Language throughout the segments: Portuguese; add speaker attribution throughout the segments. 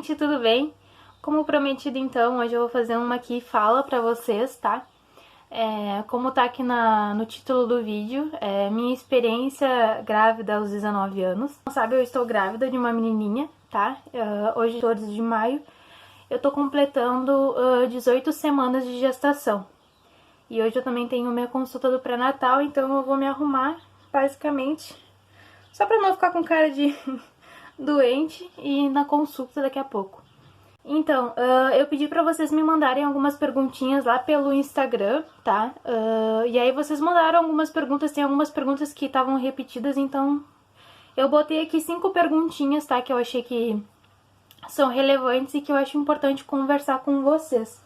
Speaker 1: gente, tudo bem? Como prometido, então, hoje eu vou fazer uma aqui fala pra vocês, tá? Como tá aqui no título do vídeo, minha experiência grávida aos 19 anos. Não sabe, eu estou grávida de uma menininha, tá? Hoje, 14 de maio, eu tô completando 18 semanas de gestação. E hoje eu também tenho minha consulta do pré-natal, então eu vou me arrumar, basicamente, só pra não ficar com cara de doente e ir na consulta daqui a pouco. Então, eu pedi pra vocês me mandarem algumas perguntinhas lá pelo Instagram, tá? E aí vocês mandaram algumas perguntas, tem algumas perguntas que estavam repetidas, então eu botei aqui 5 perguntinhas, tá? Que eu achei que são relevantes e que eu acho importante conversar com vocês,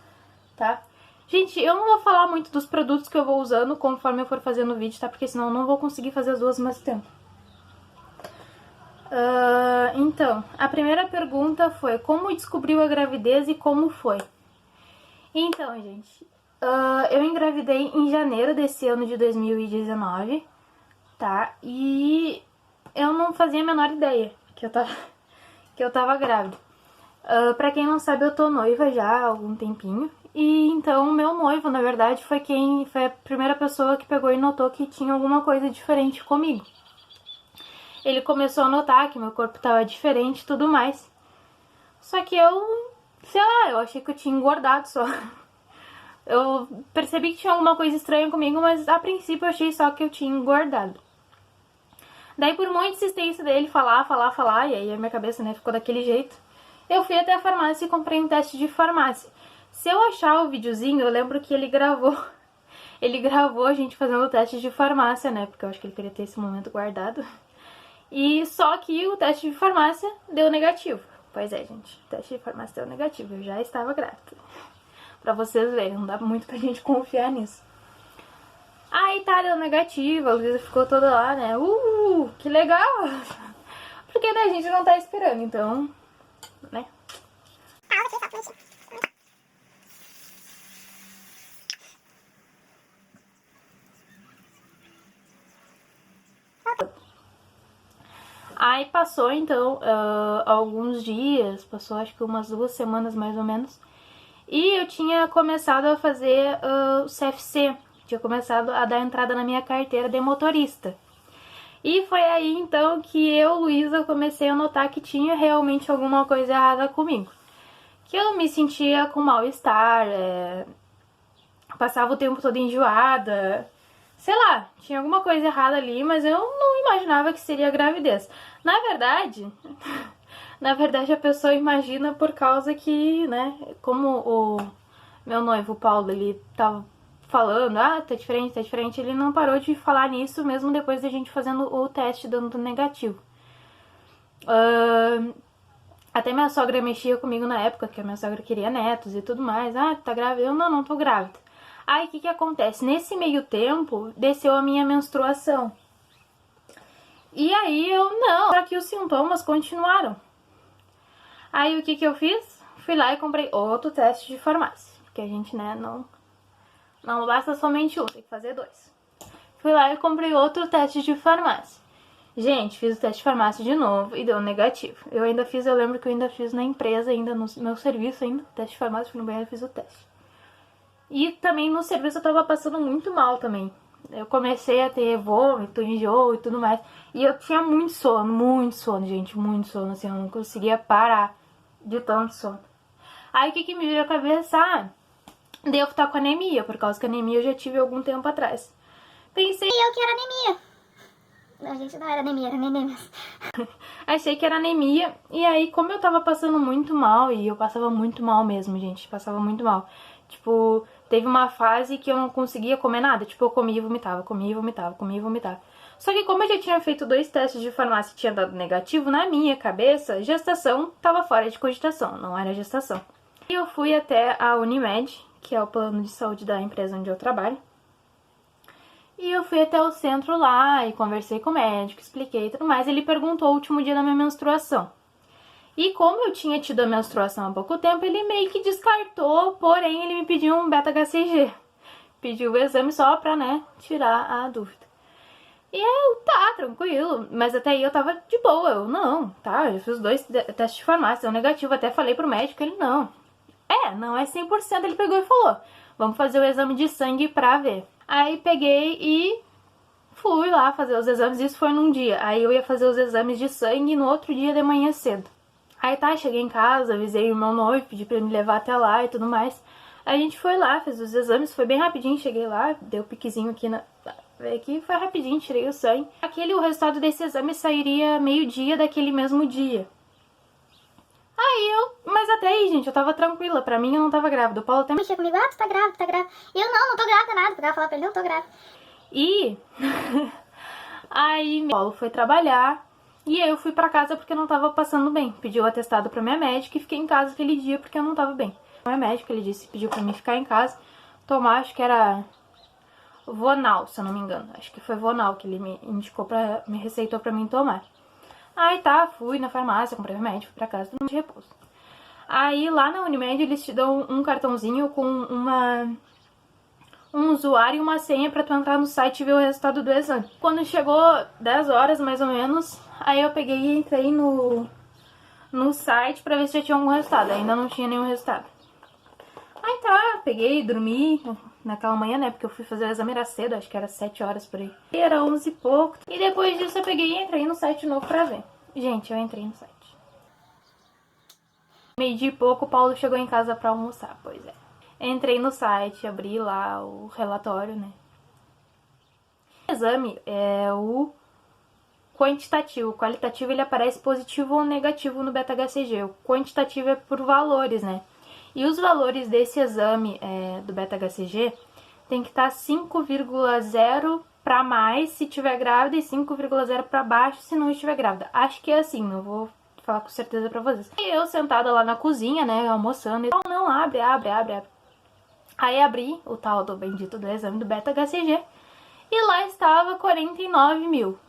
Speaker 1: tá? Gente, eu não vou falar muito dos produtos que eu vou usando conforme eu for fazendo o vídeo, tá? Porque senão eu não vou conseguir fazer as duas ao mesmo tempo. Então, a primeira pergunta foi: como descobriu a gravidez e como foi? Então, gente, eu engravidei em janeiro desse ano de 2019, tá? E eu não fazia a menor ideia que eu tava grávida. Pra quem não sabe, eu tô noiva já há algum tempinho. E então, meu noivo, na verdade, foi a primeira pessoa que pegou e notou que tinha alguma coisa diferente comigo. Ele começou a notar que meu corpo tava diferente e tudo mais. Só que sei lá, eu achei que eu tinha engordado só. Eu percebi que tinha alguma coisa estranha comigo, mas a princípio eu achei só que eu tinha engordado. Daí, por muita insistência dele falar, e aí a minha cabeça, né, ficou daquele jeito, eu fui até a farmácia e comprei um teste de farmácia. Se eu achar o videozinho, eu lembro que ele gravou a gente fazendo o teste de farmácia, né, porque eu acho que ele queria ter esse momento guardado. E só que o teste de farmácia deu negativo. Pois é, gente, o teste de farmácia deu negativo, eu já estava grávida. Pra vocês verem, não dá muito pra gente confiar nisso. Aí tá, deu negativo, a Luísa ficou toda lá, né, que legal. Porque daí a gente não tá esperando, então, né. Aí passou, então, alguns dias, passou acho que umas 2 semanas mais ou menos, e eu tinha começado a fazer o CFC, tinha começado a dar entrada na minha carteira de motorista. E foi aí, então, que eu, Luísa, comecei a notar que tinha realmente alguma coisa errada comigo. Que eu me sentia com mal-estar, passava o tempo todo enjoada, sei lá, tinha alguma coisa errada ali, mas eu não imaginava que seria gravidez. Na verdade a pessoa imagina por causa que, né, como o meu noivo, o Paulo, ele tava falando, tá diferente, ele não parou de falar nisso mesmo depois da gente fazendo o teste dando negativo. Até minha sogra mexia comigo na época, que a minha sogra queria netos e tudo mais. Tá grávida? Eu não tô grávida. Aí, o que acontece? Nesse meio tempo, desceu a minha menstruação. E aí, só que os sintomas continuaram. Aí, o que eu fiz? Fui lá e comprei outro teste de farmácia. Porque a gente, né, não basta somente um, tem que fazer 2. Fui lá e comprei outro teste de farmácia. Gente, fiz o teste de farmácia de novo e deu negativo. Eu lembro que eu ainda fiz na empresa, ainda no meu serviço ainda, teste de farmácia, fui no banheiro e fiz o teste. E também no serviço eu tava passando muito mal também. Eu comecei a ter vômito, enjoo e tudo mais. E eu tinha muito sono, gente, muito sono, assim, eu não conseguia parar de tanto sono. Aí o que me veio a cabeça? Devo estar com anemia, por causa que anemia eu já tive algum tempo atrás. Pensei eu que era anemia. Não, gente, não era anemia, era anemia. Achei que era anemia. E aí, como eu tava passando muito mal, e eu passava muito mal mesmo, gente, passava muito mal. Tipo, teve uma fase que eu não conseguia comer nada. Tipo, eu comia e vomitava, comia e vomitava, comia e vomitava. Só que como eu já tinha feito 2 testes de farmácia e tinha dado negativo, na minha cabeça, gestação tava fora de cogitação, não era gestação. E eu fui até a Unimed, que é o plano de saúde da empresa onde eu trabalho. E eu fui até o centro lá e conversei com o médico, expliquei e tudo mais. Ele perguntou o último dia da minha menstruação. E como eu tinha tido a menstruação há pouco tempo, ele meio que descartou, porém ele me pediu um beta-HCG. Pediu o exame só pra, né, tirar a dúvida. E eu, tá, tranquilo. Mas até aí eu tava de boa. Eu, não, tá, eu fiz 2 testes de farmácia, deu negativo. Até falei pro médico, ele, não. Não é 100%. Ele pegou e falou, vamos fazer o exame de sangue pra ver. Aí peguei e fui lá fazer os exames, isso foi num dia. Aí eu ia fazer os exames de sangue no outro dia de manhã cedo. Aí tá, cheguei em casa, avisei o meu noivo, pedi pra ele me levar até lá e tudo mais. Aí a gente foi lá, fez os exames, foi bem rapidinho, cheguei lá, dei o piquezinho aqui na... Aqui foi rapidinho, tirei o sangue. O resultado desse exame sairia meio-dia daquele mesmo dia. Mas até aí, gente, eu tava tranquila, pra mim eu não tava grávida. O Paulo até
Speaker 2: mexia comigo, tu tá grávida, tu tá grávida. E eu, não tô grávida nada, porque ela falava pra ele, não tô grávida.
Speaker 1: E aí o Paulo foi trabalhar e eu fui pra casa porque eu não tava passando bem. Pediu o atestado pra minha médica e fiquei em casa aquele dia porque eu não tava bem. Minha médica, ele disse, pediu pra mim ficar em casa, tomar, acho que era Vonal, se eu não me engano. Acho que foi Vonal que ele me indicou me receitou pra mim tomar. Aí tá, fui na farmácia, comprei remédio, fui pra casa, tudo de repouso. Aí lá na Unimed eles te dão um cartãozinho com um usuário e uma senha pra tu entrar no site e ver o resultado do exame. Quando chegou 10 horas, mais ou menos, aí eu peguei e entrei no site pra ver se já tinha algum resultado. Ainda não tinha nenhum resultado. Aí tá, peguei, dormi naquela manhã, né, porque eu fui fazer o exame, era cedo, acho que era 7 horas por aí. E era 11 e pouco. E depois disso eu peguei e entrei no site de novo pra ver. Gente, eu entrei no site. Meio-dia e pouco, o Paulo chegou em casa pra almoçar, pois é. Entrei no site, abri lá o relatório, né. O exame é o quantitativo. O qualitativo ele aparece positivo ou negativo no beta-HCG. O quantitativo é por valores, né. E os valores desse exame do beta-HCG tem que estar 5,0 para mais se estiver grávida e 5,0 para baixo se não estiver grávida. Acho que é assim, não vou falar com certeza pra vocês. E eu sentada lá na cozinha, né, almoçando, e não, abre. Aí abri o tal do bendito do exame do beta-HCG e lá estava 49 mil.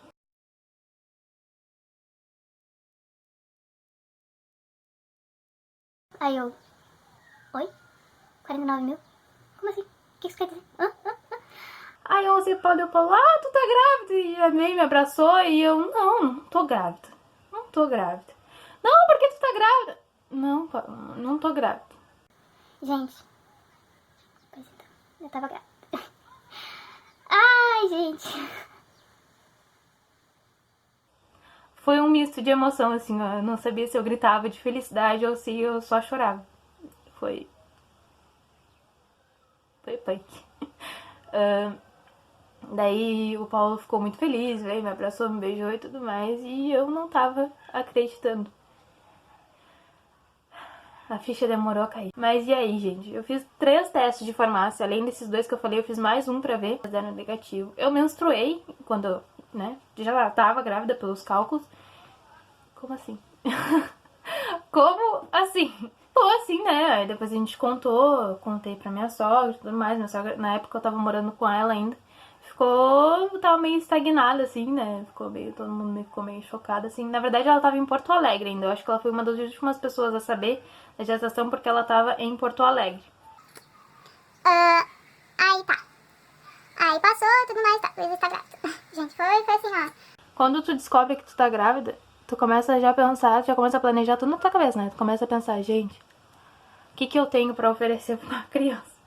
Speaker 2: Aí eu, oi? 49 mil? Como assim? O que isso quer dizer?
Speaker 1: Aí eu usei o Paulo, tu tá grávida? E a May me abraçou e eu, não tô grávida. Não tô grávida. Não, por que tu tá grávida? Não tô grávida.
Speaker 2: Gente, pois então, eu tava grávida. Ai, gente.
Speaker 1: Foi um misto de emoção, assim, eu não sabia se eu gritava de felicidade ou se eu só chorava. Foi punk. Daí o Paulo ficou muito feliz, veio, me abraçou, me beijou e tudo mais, e eu não tava acreditando. A ficha demorou a cair. Mas e aí, gente? Eu fiz 3 testes de farmácia, além desses 2 que eu falei, eu fiz mais um pra ver, mas era negativo. Eu menstruei quando, né, já tava grávida pelos cálculos. Como assim? Como assim? Pô, assim, né? Aí depois a gente contei pra minha sogra e tudo mais. Minha sogra, na época eu tava morando com ela ainda. Tava meio estagnada, assim, né? Todo mundo ficou meio chocado, assim. Na verdade, ela tava em Porto Alegre ainda. Eu acho que ela foi uma das últimas pessoas a saber da gestação porque ela tava em Porto Alegre.
Speaker 2: Aí tá. Aí passou, tudo mais, tá. Ele tá grávida. Gente, foi assim, ó.
Speaker 1: Quando tu descobre que tu tá grávida, tu começa já a pensar, já começa a planejar tudo na tua cabeça, né? Tu começa a pensar, gente, o que eu tenho pra oferecer pra uma criança?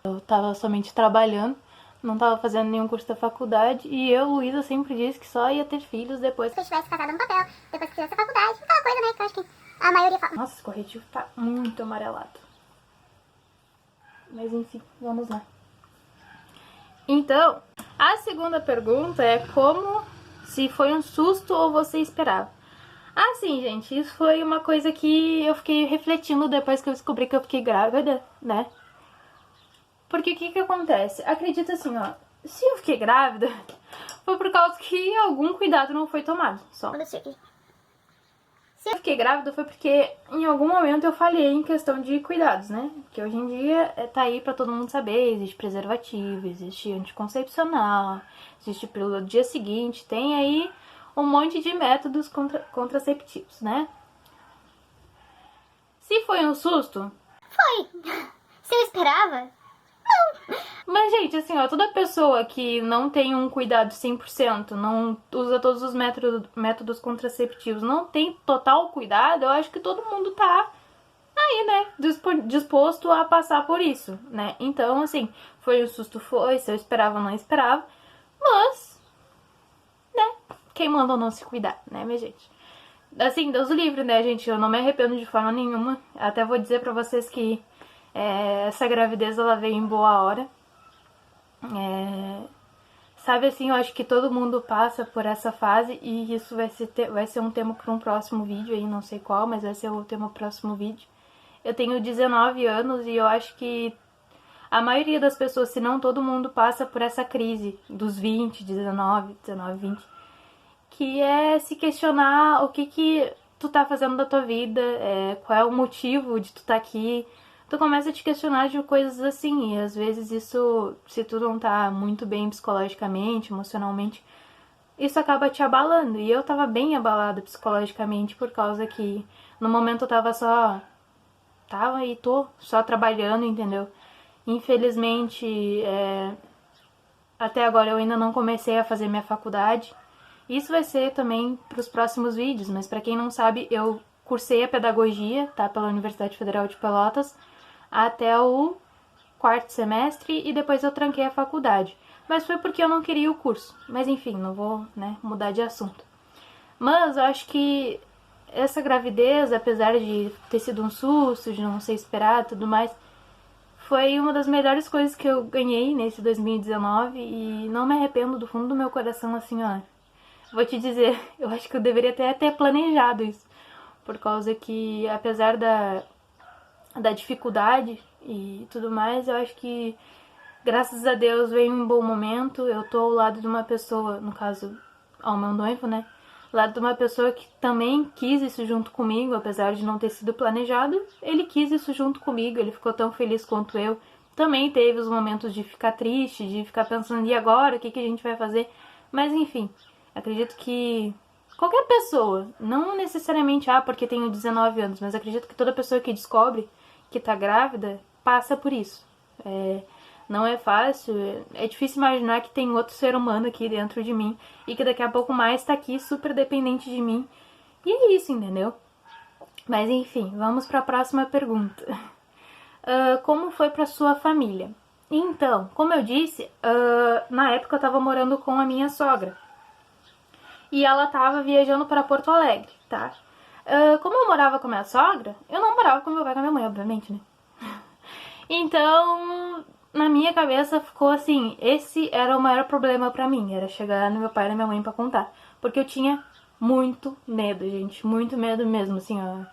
Speaker 1: Eu tava somente trabalhando, não tava fazendo nenhum curso da faculdade, e eu, Luísa, sempre disse que só ia ter filhos depois
Speaker 2: que eu tivesse casado no papel, depois que fizesse a faculdade, aquela coisa, né, que eu acho que a maioria fala.
Speaker 1: Nossa, esse corretivo tá muito amarelado. Mas enfim, vamos lá. Então, a segunda pergunta é se foi um susto ou você esperava. Assim, gente, isso foi uma coisa que eu fiquei refletindo depois que eu descobri que eu fiquei grávida, né? Porque o que acontece? Acredita assim, ó, se eu fiquei grávida, foi por causa que algum cuidado não foi tomado, só. Se eu fiquei grávida foi porque em algum momento eu falhei em questão de cuidados, né? Porque hoje em dia tá aí pra todo mundo saber, existe preservativo, existe anticoncepcional, existe pílula do dia seguinte, tem aí um monte de métodos contraceptivos, né? Se foi um susto?
Speaker 2: Foi. Se eu esperava? Não.
Speaker 1: Mas, gente, assim, ó, toda pessoa que não tem um cuidado 100%, não usa todos os métodos contraceptivos, não tem total cuidado, eu acho que todo mundo tá aí, né, disposto a passar por isso, né? Então, assim, foi um susto, foi, se eu esperava, não esperava, mas, né, quem mandou não se cuidar, né, minha gente? Assim, Deus o livre, né, gente? Eu não me arrependo de forma nenhuma. Até vou dizer pra vocês que essa gravidez, ela veio em boa hora. Sabe, assim, eu acho que todo mundo passa por essa fase e isso vai ser um tema para um próximo vídeo aí, não sei qual, mas vai ser o tema do próximo vídeo. Eu tenho 19 anos e eu acho que a maioria das pessoas, se não todo mundo, passa por essa crise dos 20, 19, 20, que é se questionar o que tu tá fazendo da tua vida, qual é o motivo de tu tá aqui. Tu começa a te questionar de coisas assim, e às vezes isso, se tu não tá muito bem psicologicamente, emocionalmente, isso acaba te abalando. E eu tava bem abalada psicologicamente por causa que no momento eu tava e tô só trabalhando, entendeu? Infelizmente, até agora eu ainda não comecei a fazer minha faculdade. Isso vai ser também para os próximos vídeos, mas para quem não sabe, eu cursei a pedagogia, tá, pela Universidade Federal de Pelotas, até o quarto semestre e depois eu tranquei a faculdade. Mas foi porque eu não queria o curso. Mas enfim, não vou, né, mudar de assunto. Mas eu acho que essa gravidez, apesar de ter sido um susto, de não ser esperado e tudo mais, foi uma das melhores coisas que eu ganhei nesse 2019 e não me arrependo do fundo do meu coração, assim, ó. Vou te dizer, eu acho que eu deveria até ter planejado isso. Por causa que, apesar da dificuldade e tudo mais, eu acho que, graças a Deus, veio um bom momento. Eu tô ao lado de uma pessoa, no caso, ao meu noivo, né? Ao lado de uma pessoa que também quis isso junto comigo, apesar de não ter sido planejado. Ele quis isso junto comigo, ele ficou tão feliz quanto eu. Também teve os momentos de ficar triste, de ficar pensando, e agora? O que a gente vai fazer? Mas, enfim, acredito que qualquer pessoa, não necessariamente porque tenho 19 anos, mas acredito que toda pessoa que descobre que tá grávida passa por isso. Não é fácil, é difícil imaginar que tem outro ser humano aqui dentro de mim e que daqui a pouco mais tá aqui super dependente de mim. E é isso, entendeu? Mas enfim, vamos para a próxima pergunta. Como foi para sua família? Então, como eu disse, na época eu tava morando com a minha sogra. E ela tava viajando para Porto Alegre, tá? Como eu morava com a minha sogra, eu não morava com meu pai e com a minha mãe, obviamente, né? Então, na minha cabeça ficou assim, esse era o maior problema pra mim, era chegar no meu pai e na minha mãe pra contar. Porque eu tinha muito medo, gente, muito medo mesmo, assim, ó.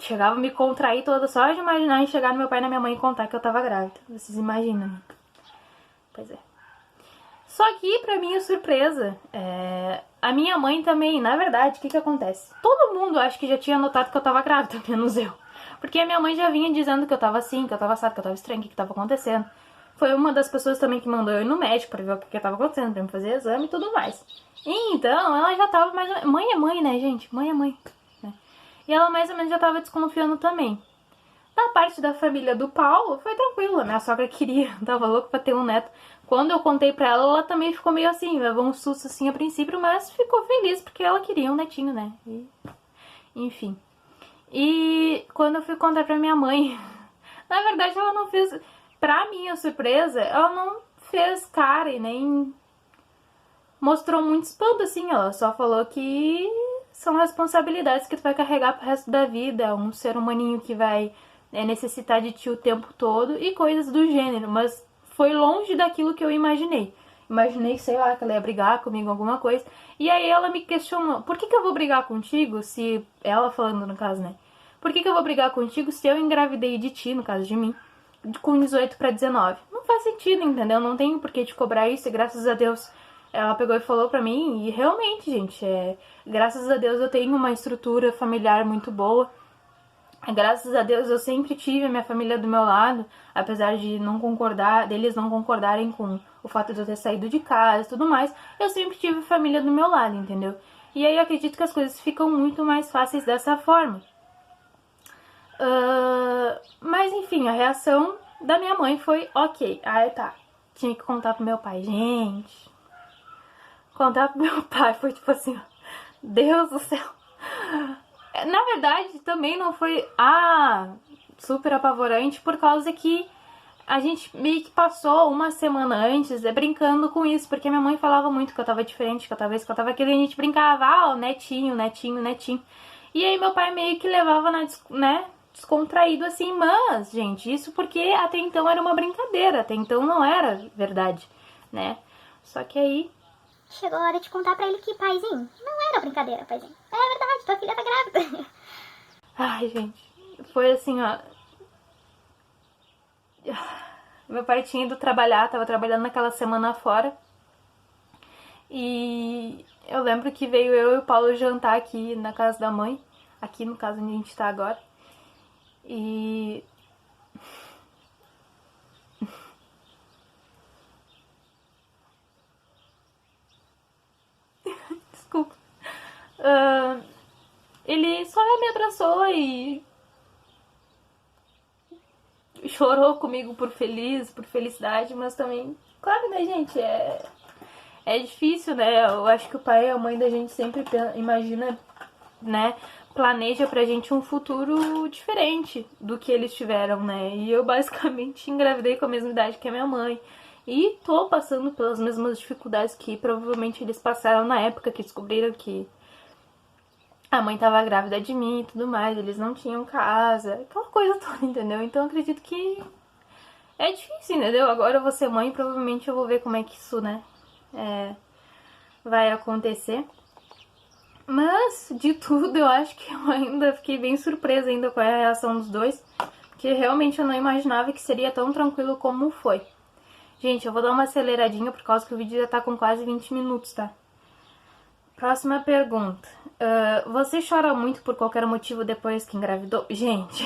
Speaker 1: Chegava a me contrair toda só de imaginar em chegar no meu pai e na minha mãe e contar que eu tava grávida. Vocês imaginam? Pois é. Só que, pra minha surpresa, a minha mãe também, na verdade, o que acontece? Todo mundo acho que já tinha notado que eu tava grávida, menos eu. Porque a minha mãe já vinha dizendo que eu tava assim, que eu tava assado, que eu tava estranha, o que tava acontecendo. Foi uma das pessoas também que mandou eu ir no médico pra ver o que tava acontecendo, pra me fazer exame e tudo mais. E então, ela já tava mais... Mãe é mãe, né, gente? Mãe é mãe. Né? E ela mais ou menos já tava desconfiando também. Da parte da família do Paulo, foi tranquilo. Minha sogra queria, tava louca pra ter um neto. Quando eu contei pra ela, ela também ficou meio assim, levou um susto assim a princípio, mas ficou feliz porque ela queria um netinho, né? Enfim. E quando eu fui contar pra minha mãe, na verdade ela não fez, pra minha surpresa, ela não fez cara e nem mostrou muito espanto assim, ela só falou que são responsabilidades que tu vai carregar pro resto da vida, um ser humaninho que vai necessitar de ti o tempo todo e coisas do gênero, mas foi longe daquilo que eu imaginei. Imaginei, sei lá, que ela ia brigar comigo, alguma coisa. E aí ela me questionou, por que eu vou brigar contigo se... Ela falando no caso, né? Por que eu vou brigar contigo se eu engravidei de ti, no caso de mim, com 18 pra 19? Não faz sentido, entendeu? Não tenho por que te cobrar isso e graças a Deus ela pegou e falou pra mim. E realmente, gente, graças a Deus eu tenho uma estrutura familiar muito boa. Graças a Deus eu sempre tive a minha família do meu lado, apesar de deles não concordarem com o fato de eu ter saído de casa e tudo mais, eu sempre tive a família do meu lado, entendeu? E aí eu acredito que as coisas ficam muito mais fáceis dessa forma. Mas enfim, a reação Da minha mãe foi ok. Aí tá. Tinha que contar pro meu pai. Gente, contar pro meu pai foi tipo assim, ó, Deus do céu. Na verdade, também não foi super apavorante, por causa que a gente meio que passou uma semana antes brincando com isso, porque minha mãe falava muito que eu tava diferente, que eu tava isso, que eu tava aquilo, e a gente brincava, netinho, netinho, netinho. E aí meu pai meio que levava né, descontraído assim, mas, gente, isso porque até então era uma brincadeira, até então não era verdade, né? Só que aí...
Speaker 2: Chegou a hora de contar pra ele que, paizinho, não era brincadeira, paizinho. É verdade, tua filha tá grávida.
Speaker 1: Ai, gente, foi assim, ó... Meu pai tinha ido trabalhar, tava trabalhando naquela semana fora. E eu lembro que veio eu e o Paulo jantar aqui na casa da mãe. Aqui no caso onde a gente tá agora. E... Desculpa. Ele só me abraçou e chorou comigo por felicidade, mas também, claro, né, gente, é difícil, né? Eu acho que o pai e a mãe da gente sempre imagina, né, planeja pra gente um futuro diferente do que eles tiveram, né? E eu basicamente engravidei com a mesma idade que a minha mãe. E tô passando pelas mesmas dificuldades que provavelmente eles passaram na época que descobriram que a mãe tava grávida de mim e tudo mais, eles não tinham casa, aquela coisa toda, entendeu? Então eu acredito que é difícil, entendeu? Agora eu vou ser mãe, provavelmente eu vou ver como é que isso, né, vai acontecer. Mas, de tudo, eu acho que eu ainda fiquei bem surpresa ainda com a reação dos dois, porque realmente eu não imaginava que seria tão tranquilo como foi. Gente, eu vou dar uma aceleradinha por causa que o vídeo já tá com quase 20 minutos, tá? Próxima pergunta. Você chora muito por qualquer motivo depois que engravidou? Gente,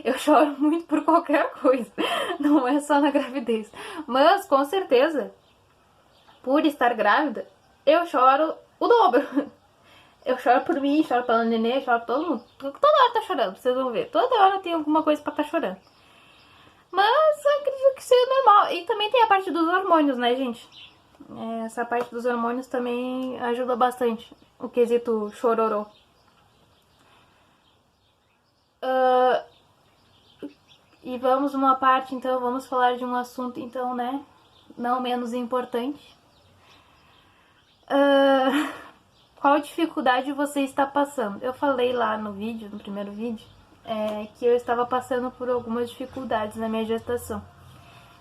Speaker 1: eu choro muito por qualquer coisa. Não é só na gravidez. Mas, com certeza, por estar grávida, eu choro o dobro. Eu choro por mim, choro pela nenê, choro por todo mundo. Toda hora tá chorando, vocês vão ver. Toda hora tem alguma coisa pra tá chorando. Mas eu acredito que seja normal. E também tem a parte dos hormônios, né, gente? Essa parte dos hormônios também ajuda bastante. O quesito chororô. E vamos numa parte, então, vamos falar de um assunto, então, né? Não menos importante. Qual dificuldade você está passando? Eu falei lá no vídeo, no primeiro vídeo, que eu estava passando por algumas dificuldades na minha gestação.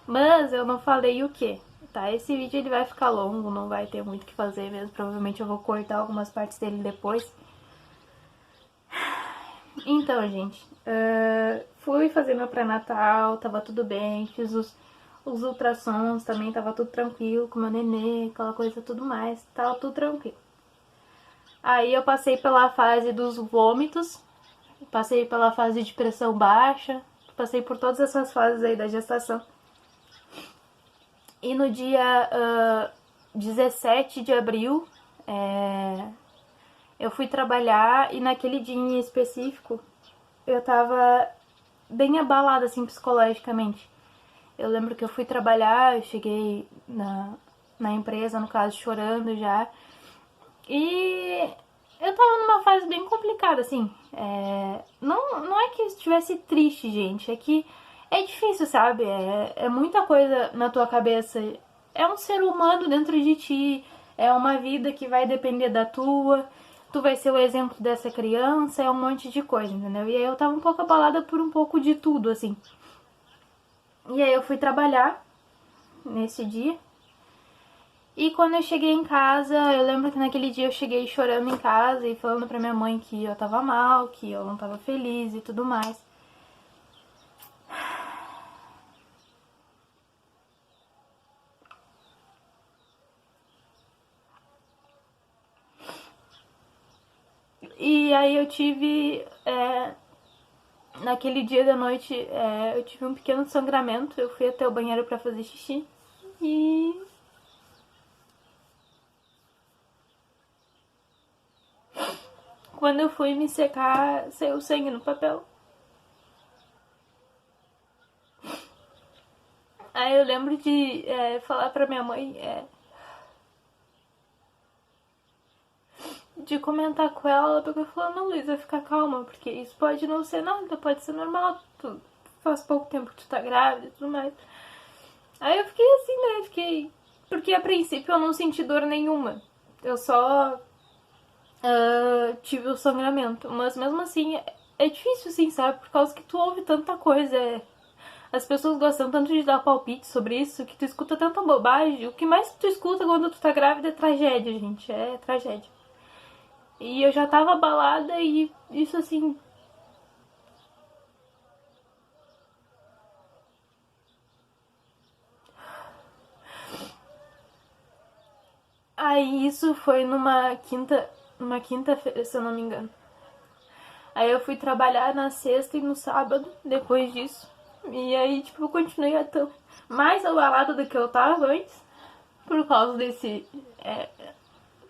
Speaker 1: Mas eu não falei o que, tá? Esse vídeo ele vai ficar longo, não vai ter muito o que fazer mesmo. Provavelmente eu vou cortar algumas partes dele depois. Então, gente, fui fazer meu pré-natal, tava tudo bem, fiz os ultrassons também, tava tudo tranquilo, com meu nenê, aquela coisa tudo mais, tava tudo tranquilo. Aí eu passei pela fase dos vômitos, passei pela fase de pressão baixa, passei por todas essas fases aí da gestação. E no dia 17 de abril, eu fui trabalhar e naquele dia em específico eu tava bem abalada, assim, psicologicamente. Eu lembro que eu fui trabalhar, eu cheguei na empresa, no caso, chorando já. E eu tava numa fase bem complicada, assim. Não é que eu estivesse triste, gente, é que é difícil, sabe? É muita coisa na tua cabeça. É um ser humano dentro de ti, é uma vida que vai depender da tua. Tu vai ser o exemplo dessa criança, é um monte de coisa, entendeu? E aí eu tava um pouco abalada por um pouco de tudo, assim. E aí eu fui trabalhar nesse dia. E quando eu cheguei em casa, eu lembro que naquele dia eu cheguei chorando em casa e falando pra minha mãe que eu tava mal, que eu não tava feliz e tudo mais. E aí eu tive, naquele dia da noite, eu tive um pequeno sangramento. Eu fui até o banheiro pra fazer xixi e quando eu fui me secar, saiu sangue no papel. Aí eu lembro de falar pra minha mãe, de comentar com ela, porque ela falou, não, Luísa, fica calma, porque isso pode não ser nada, pode ser normal, tu faz pouco tempo que tu tá grávida e tudo mais. Aí eu fiquei assim, né, porque a princípio eu não senti dor nenhuma, eu só tive o sangramento, mas mesmo assim é difícil, assim, sabe, por causa que tu ouve tanta coisa, as pessoas gostam tanto de dar palpite sobre isso, que tu escuta tanta bobagem. O que mais tu escuta quando tu tá grávida é tragédia, gente. É tragédia. E eu já tava abalada e isso assim. Aí isso foi numa quinta-feira, se eu não me engano. Aí eu fui trabalhar na sexta e no sábado, depois disso. E aí, tipo, eu continuei até mais abalada do que eu tava antes, por causa desse.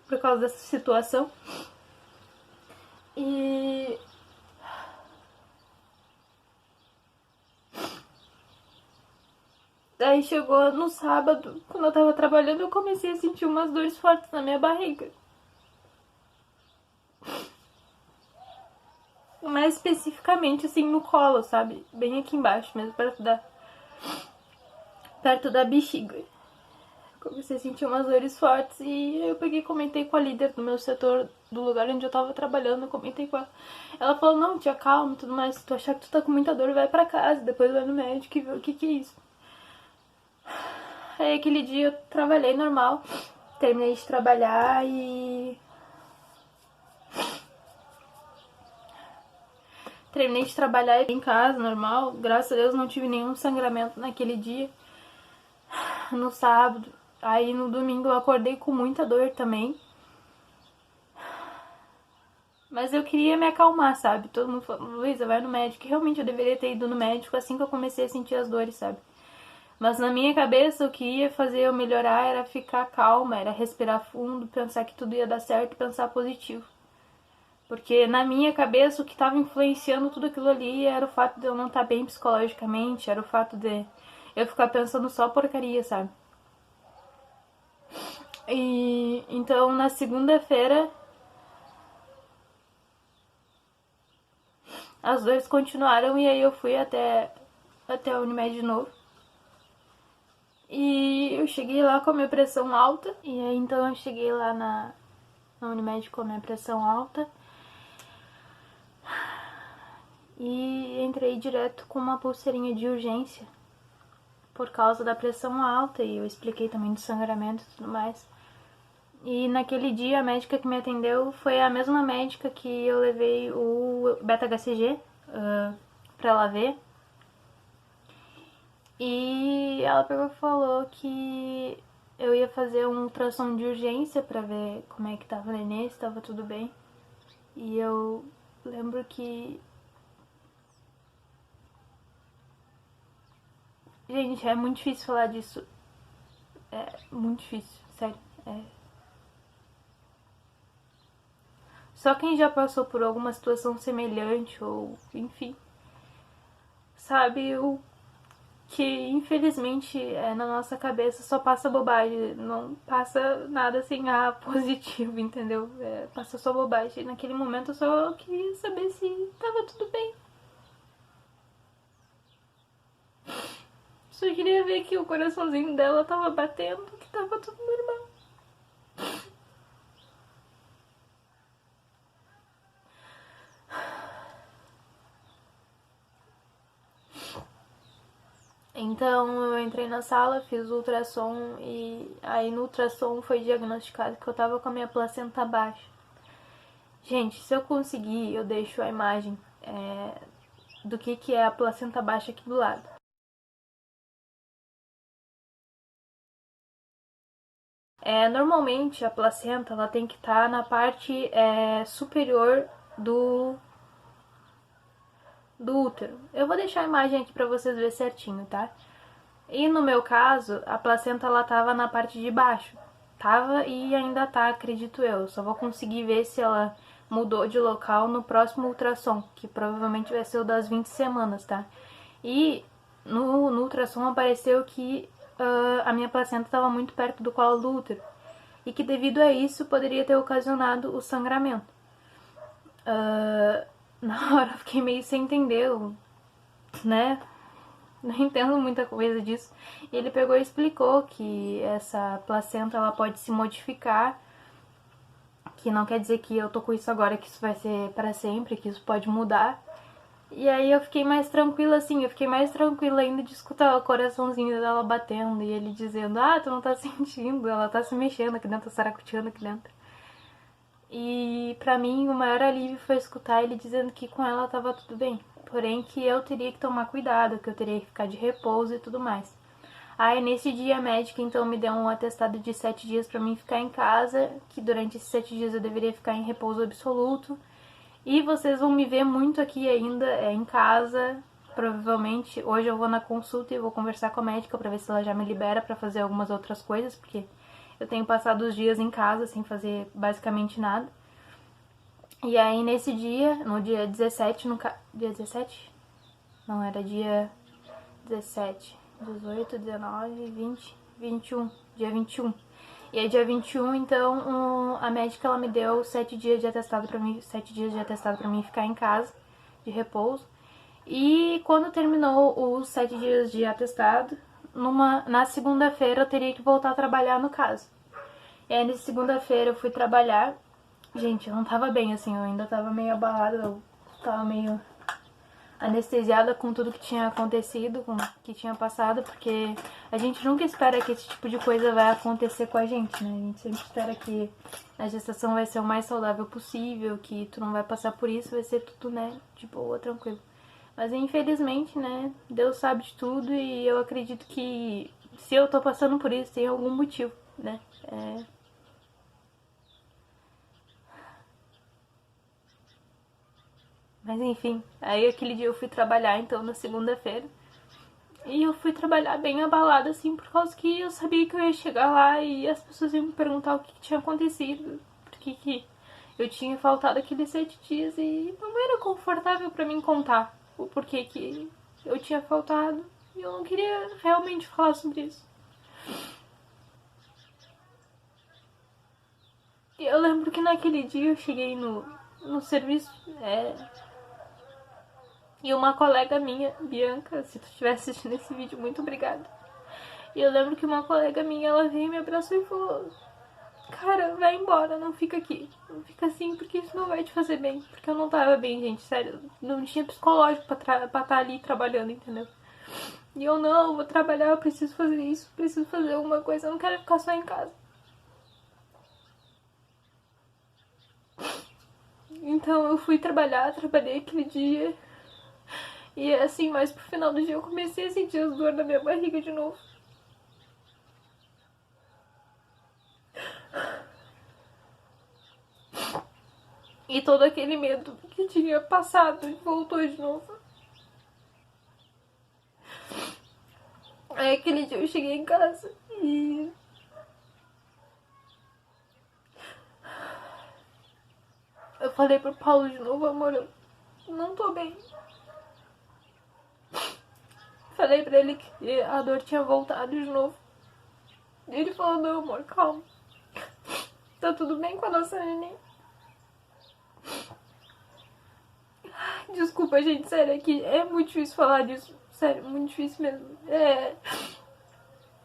Speaker 1: Por causa dessa situação. E daí chegou no sábado, quando eu tava trabalhando, eu comecei a sentir umas dores fortes na minha barriga. Mais especificamente, assim, no colo, sabe? Bem aqui embaixo mesmo, perto da bexiga. Comecei a sentir umas dores fortes e eu peguei e comentei com a líder do meu setor, do lugar onde eu tava trabalhando, eu comentei com ela. Ela falou, não, tia, calma e tudo mais, se tu achar que tu tá com muita dor, vai pra casa, depois vai no médico e vê o que é isso. Aí aquele dia eu trabalhei normal, terminei de trabalhar e terminei de trabalhar em casa, normal. Graças a Deus não tive nenhum sangramento naquele dia. No sábado. Aí no domingo eu acordei com muita dor também. Mas eu queria me acalmar, sabe? Todo mundo falou, Luísa, vai no médico. E realmente eu deveria ter ido no médico assim que eu comecei a sentir as dores, sabe? Mas na minha cabeça o que ia fazer eu melhorar era ficar calma, era respirar fundo, pensar que tudo ia dar certo e pensar positivo. Porque na minha cabeça o que estava influenciando tudo aquilo ali era o fato de eu não estar bem psicologicamente, era o fato de eu ficar pensando só porcaria, sabe? E então na segunda-feira as dores continuaram e aí eu fui até a Unimed de novo. E eu cheguei lá com a minha pressão alta. E aí então eu cheguei lá na Unimed com a minha pressão alta. E entrei direto com uma pulseirinha de urgência por causa da pressão alta, e eu expliquei também do sangramento e tudo mais. E naquele dia a médica que me atendeu foi a mesma médica que eu levei o beta-HCG pra ela ver. E ela pegou e falou que eu ia fazer um ultrassom de urgência pra ver como é que tava o nenê, se tava tudo bem. E eu lembro que... Gente, é muito difícil falar disso. É muito difícil, sério. Só quem já passou por alguma situação semelhante ou, enfim, sabe o que infelizmente na nossa cabeça só passa bobagem, não passa nada assim positivo, entendeu? Passa só bobagem. Naquele momento eu só queria saber se tava tudo bem. Só queria ver que o coraçãozinho dela tava batendo, que tava tudo normal. Então eu entrei na sala, fiz o ultrassom e aí no ultrassom foi diagnosticado que eu tava com a minha placenta baixa. Gente, se eu conseguir, eu deixo a imagem do que é a placenta baixa aqui do lado. Normalmente a placenta ela tem que estar na parte superior do útero. Eu vou deixar a imagem aqui pra vocês verem certinho, tá? E no meu caso, a placenta ela tava na parte de baixo. Tava e ainda tá, acredito eu. Só vou conseguir ver se ela mudou de local no próximo ultrassom, que provavelmente vai ser o das 20 semanas, tá? E no ultrassom apareceu que a minha placenta estava muito perto do colo do útero e que devido a isso poderia ter ocasionado o sangramento. Na hora eu fiquei meio sem entender, né? Não entendo muita coisa disso. E ele pegou e explicou que essa placenta ela pode se modificar, que não quer dizer que eu tô com isso agora, que isso vai ser para sempre, que isso pode mudar. E aí eu fiquei mais tranquila, assim, eu fiquei mais tranquila ainda de escutar o coraçãozinho dela batendo e ele dizendo, tu não tá sentindo, ela tá se mexendo aqui dentro, saracoteando aqui dentro. E pra mim o maior alívio foi escutar ele dizendo que com ela tava tudo bem, porém que eu teria que tomar cuidado, que eu teria que ficar de repouso e tudo mais. Aí nesse dia a médica então me deu um atestado de 7 dias pra mim ficar em casa, que durante esses 7 dias eu deveria ficar em repouso absoluto. E vocês vão me ver muito aqui ainda em casa. Provavelmente hoje eu vou na consulta e vou conversar com a médica pra ver se ela já me libera pra fazer algumas outras coisas, porque eu tenho passado os dias em casa sem fazer basicamente nada. E aí nesse dia, no dia 17, dia 17? Não, era dia 17, 18, 19, 20, 21, dia 21. E aí dia 21, então, a médica ela me deu 7 dias de atestado pra mim, 7 dias de atestado pra mim ficar em casa, de repouso. E quando terminou os 7 dias de atestado, na segunda-feira eu teria que voltar a trabalhar no caso. E aí nessa segunda-feira eu fui trabalhar. Gente, eu não tava bem assim, eu ainda tava meio abalada, eu tava meio anestesiada com tudo que tinha acontecido, com o que tinha passado, porque a gente nunca espera que esse tipo de coisa vai acontecer com a gente, né? A gente sempre espera que a gestação vai ser o mais saudável possível, que tu não vai passar por isso, vai ser tudo, né, de boa, tranquilo. Mas infelizmente, né, Deus sabe de tudo e eu acredito que se eu tô passando por isso, tem algum motivo, né? Mas enfim, aí aquele dia eu fui trabalhar, então, na segunda-feira. E eu fui trabalhar bem abalada, assim, por causa que eu sabia que eu ia chegar lá e as pessoas iam me perguntar o que tinha acontecido, por que eu tinha faltado aqueles 7 dias e não era confortável pra mim contar o porquê que eu tinha faltado. E eu não queria realmente falar sobre isso. E eu lembro que naquele dia eu cheguei no serviço, e uma colega minha, Bianca, se tu estiver assistindo esse vídeo, muito obrigada. E eu lembro que uma colega minha, ela veio, me abraçou e falou: cara, vai embora, não fica aqui. Não fica assim, porque isso não vai te fazer bem. Porque eu não tava bem, gente, sério. Não tinha psicológico pra estar ali trabalhando, entendeu? E eu não, vou trabalhar, eu preciso fazer isso, preciso fazer alguma coisa, eu não quero ficar só em casa. Então eu fui trabalhar, trabalhei aquele dia. E assim, mais pro final do dia eu comecei a sentir as dores na minha barriga de novo. E todo aquele medo que tinha passado voltou de novo. Aí aquele dia eu cheguei em casa e eu falei pro Paulo de novo: amor, eu não tô bem. Falei pra ele que a dor tinha voltado de novo. E ele falou: não, amor, calma. Tá tudo bem com a nossa neném. Desculpa, gente, sério, é que é muito difícil falar disso. Sério, muito difícil mesmo.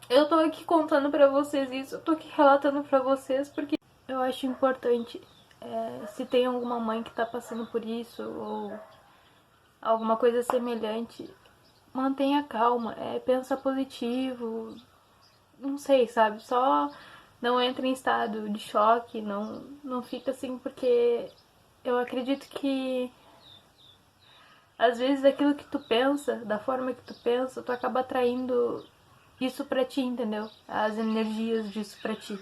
Speaker 1: Eu tô aqui contando pra vocês isso, eu tô aqui relatando pra vocês porque eu acho importante, se tem alguma mãe que tá passando por isso ou alguma coisa semelhante, mantenha calma, pensa positivo, não sei, sabe? Só não entra em estado de choque, não fica assim, porque eu acredito que às vezes aquilo que tu pensa, da forma que tu pensa, tu acaba atraindo isso pra ti, entendeu? As energias disso pra ti.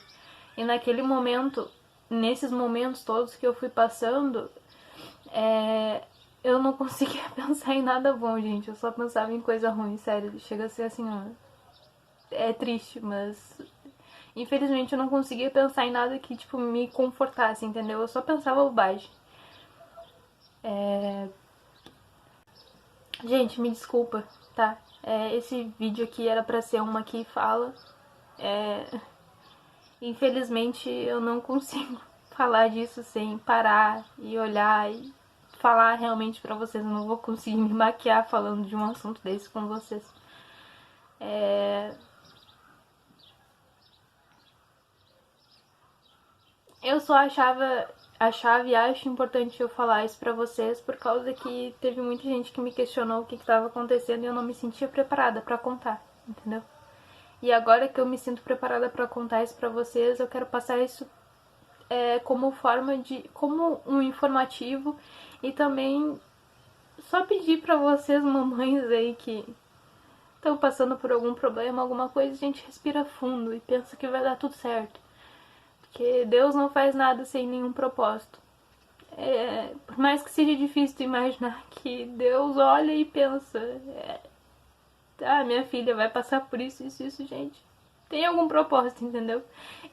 Speaker 1: E naquele momento, nesses momentos todos que eu fui passando, eu não conseguia pensar em nada bom, gente. Eu só pensava em coisa ruim, sério. Chega a ser assim, ó. É triste, mas infelizmente eu não conseguia pensar em nada que, tipo, me confortasse, entendeu? Eu só pensava bobagem. Gente, me desculpa, tá? Esse vídeo aqui era pra ser uma que fala. Infelizmente eu não consigo falar disso sem parar e olhar e falar realmente pra vocês. Eu não vou conseguir me maquiar falando de um assunto desse com vocês. Eu só achava e acho importante eu falar isso pra vocês por causa que teve muita gente que me questionou o que estava acontecendo e eu não me sentia preparada pra contar, entendeu? E agora que eu me sinto preparada pra contar isso pra vocês, eu quero passar isso como forma de... como um informativo e também só pedir pra vocês, mamães aí que estão passando por algum problema, alguma coisa, a gente respira fundo e pensa que vai dar tudo certo. Porque Deus não faz nada sem nenhum propósito. Por mais que seja difícil imaginar que Deus olha e pensa, minha filha vai passar por isso, gente. Tem algum propósito, entendeu?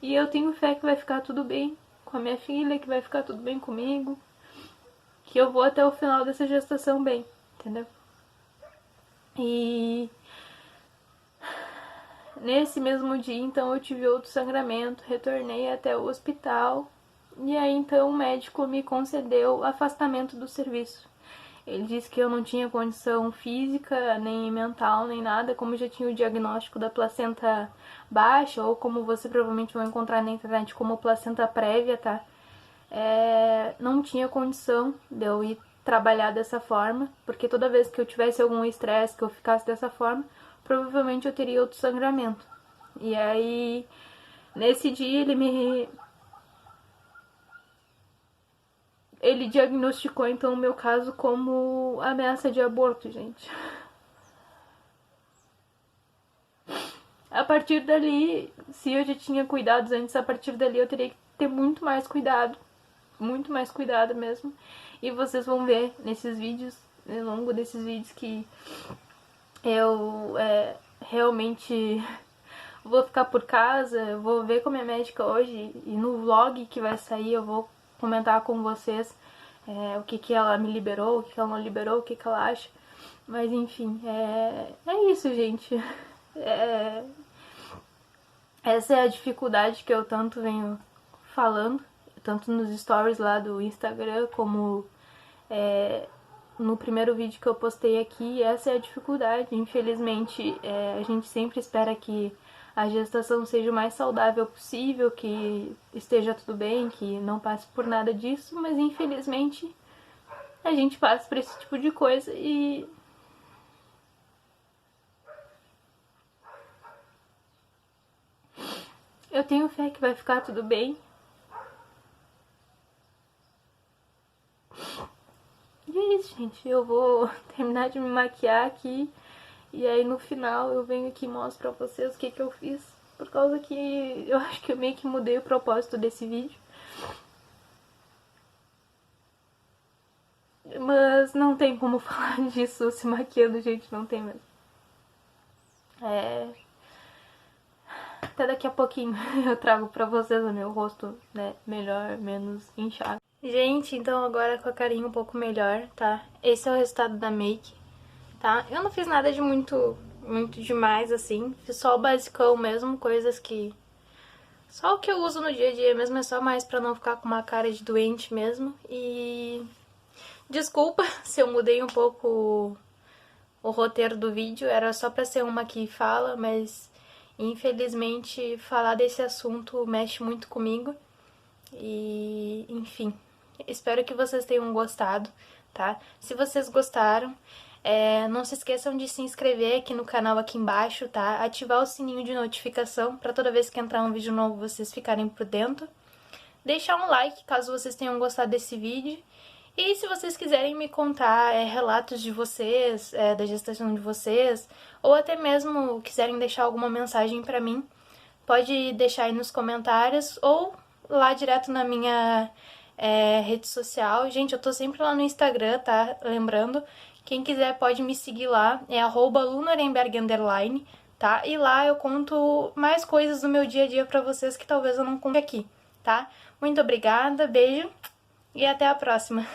Speaker 1: E eu tenho fé que vai ficar tudo bem com a minha filha, que vai ficar tudo bem comigo, que eu vou até o final dessa gestação bem, entendeu? E nesse mesmo dia, então, eu tive outro sangramento, retornei até o hospital e aí então o médico me concedeu afastamento do serviço. Ele disse que eu não tinha condição física, nem mental, nem nada, como já tinha o diagnóstico da placenta baixa, ou como você provavelmente vai encontrar na internet como placenta prévia, tá? Não tinha condição de eu ir trabalhar dessa forma, porque toda vez que eu tivesse algum estresse, que eu ficasse dessa forma, provavelmente eu teria outro sangramento. E aí, nesse dia, ele diagnosticou, então, o meu caso como ameaça de aborto, gente. A partir dali, se eu já tinha cuidados antes, a partir dali eu teria que ter muito mais cuidado mesmo. E vocês vão ver nesses vídeos, ao longo desses vídeos, que eu realmente vou ficar por casa, eu vou ver com a minha médica hoje, e no vlog que vai sair eu vou comentar com vocês o que ela me liberou, o que ela não liberou, o que ela acha. Mas enfim, é isso, gente. Essa é a dificuldade que eu tanto venho falando, tanto nos stories lá do Instagram, como no primeiro vídeo que eu postei aqui. Essa é a dificuldade. Infelizmente, a gente sempre espera que a gestação seja o mais saudável possível, que esteja tudo bem, que não passe por nada disso, mas infelizmente a gente passa por esse tipo de coisa e eu tenho fé que vai ficar tudo bem. E é isso, gente. Eu vou terminar de me maquiar aqui e aí no final eu venho aqui e mostro pra vocês o que eu fiz. Por causa que eu acho que eu meio que mudei o propósito desse vídeo. Mas não tem como falar disso se maquiando, gente. Não tem mesmo. Até daqui a pouquinho eu trago pra vocês o meu rosto, né, melhor, menos inchado. Gente, então agora com a carinha um pouco melhor, tá? Esse é o resultado da make, tá? Eu não fiz nada de muito demais, assim. Fiz só o basicão mesmo, coisas que... só o que eu uso no dia a dia mesmo, é só mais pra não ficar com uma cara de doente mesmo. E... desculpa se eu mudei um pouco o roteiro do vídeo, era só pra ser uma que fala, mas... infelizmente, falar desse assunto mexe muito comigo. E, enfim, espero que vocês tenham gostado, tá? Se vocês gostaram, não se esqueçam de se inscrever aqui no canal aqui embaixo, tá? Ativar o sininho de notificação pra toda vez que entrar um vídeo novo vocês ficarem por dentro. Deixar um like caso vocês tenham gostado desse vídeo. E se vocês quiserem me contar relatos de vocês, da gestação de vocês, ou até mesmo quiserem deixar alguma mensagem pra mim, pode deixar aí nos comentários ou lá direto na minha rede social. Gente, eu tô sempre lá no Instagram, tá? Lembrando, quem quiser pode me seguir lá, é @lunarenberg_, tá? E lá eu conto mais coisas do meu dia a dia pra vocês que talvez eu não conte aqui, tá? Muito obrigada, beijo e até a próxima!